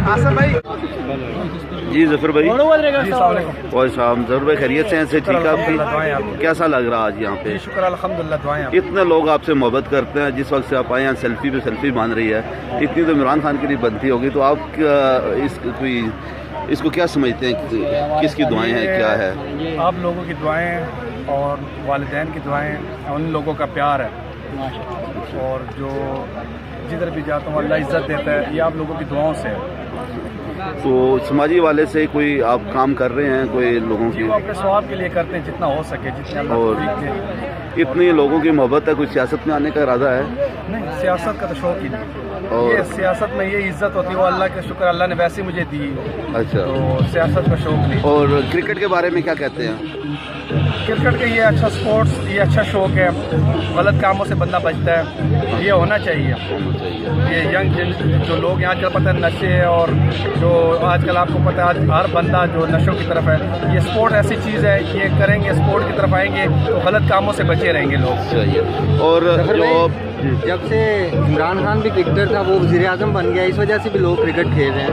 आसम भाई। जी जफर भाई। और शाम जफर भाई खैरियत से हैं, से ठीक है आपकी? कैसा लग रहा आज यहाँ पे? शुक्र अल्हम्दुलिल्लाह, दुआएं। इतने लोग आपसे मोहब्बत करते हैं, जिस वक्त से आप आए हैं सेल्फी पे सेल्फी मान रही है, इतनी तो इमरान खान के लिए बनती होगी, तो आप इसको क्या समझते हैं, किसकी दुआएं हैं, क्या है? आप लोगों की दुआएं और वालिदैन की दुआएं, उन लोगों का प्यार है, और जो जिधर भी जाता हूँ अल्लाह इज़्ज़त देता है, ये आप लोगों की दुआओं से है। तो समाजी वाले से कोई आप काम कर रहे हैं, कोई लोगों की? वो अपने स्वाब के लिए करते हैं, जितना हो सके, जितने अल्लाह और तौफीक दे। इतनी लोगों की मोहब्बत है, कुछ सियासत में आने का इरादा है? नहीं, सियासत का तो शौक ही नहीं। और ये सियासत में ये इज्जत होती है, वो अल्लाह का शुक्र, अल्लाह ने वैसे मुझे दी। अच्छा, तो सियासत का शौक नहीं। और क्रिकेट के बारे में क्या कहते हैं? क्रिकेट का ये अच्छा स्पोर्ट्स, ये अच्छा शौक है, गलत कामों से बंदा बचता है, ये होना चाहिए। ये यंग जो लोग यहाँ आजकल पता है नशे, और जो आजकल आपको पता है आज हर बंदा जो नशों की तरफ है, ये स्पोर्ट ऐसी चीज़ है, ये करेंगे स्पोर्ट की तरफ आएंगे तो गलत कामों से बचे रहेंगे लोग। चाहिए। और जो जब से इमरान खान भी क्रिकेटर था, वो वज़ीर-ए-आज़म बन गया, इस वजह से भी लोग क्रिकेट खेल रहे हैं।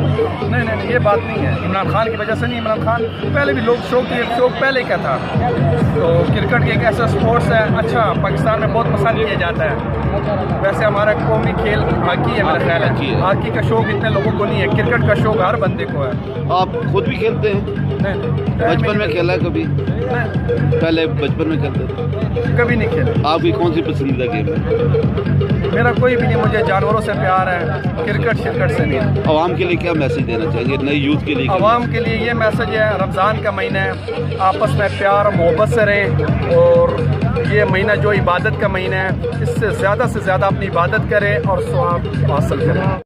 नहीं, ये बात नहीं है। इमरान खान की वजह से नहीं, इमरान खान पहले भी लोग शौक पहले क्या था। तो क्रिकेट एक ऐसा स्पोर्ट्स है, अच्छा पाकिस्तान में बहुत पसंद किया जाता है। वैसे हमारा कौमी खेल हॉकी है, मेरा ख्याल है। हॉकी का शौक इतने लोगों को नहीं है, क्रिकेट का शौक हर बंदे को है। आप खुद भी खेलते हैं? नहीं, बचपन में खेला है कभी? नहीं, पहले बचपन में खेलते थे? कभी नहीं खेला। आपकी कौन सी पसंदीदा गेम है? मेरा कोई भी नहीं, मुझे जानवरों से प्यार है, क्रिकेट से नहीं। आवाम के लिए क्या मैसेज देना चाहेंगे, नई यूथ के लिए? आवाम के लिए ये मैसेज है, रमज़ान का महीना है, आपस में प्यार मोहब्बत से रहें, और ये महीना जो इबादत का महीना है, इससे ज़्यादा से ज़्यादा अपनी इबादत करें और सवाब हासिल करें।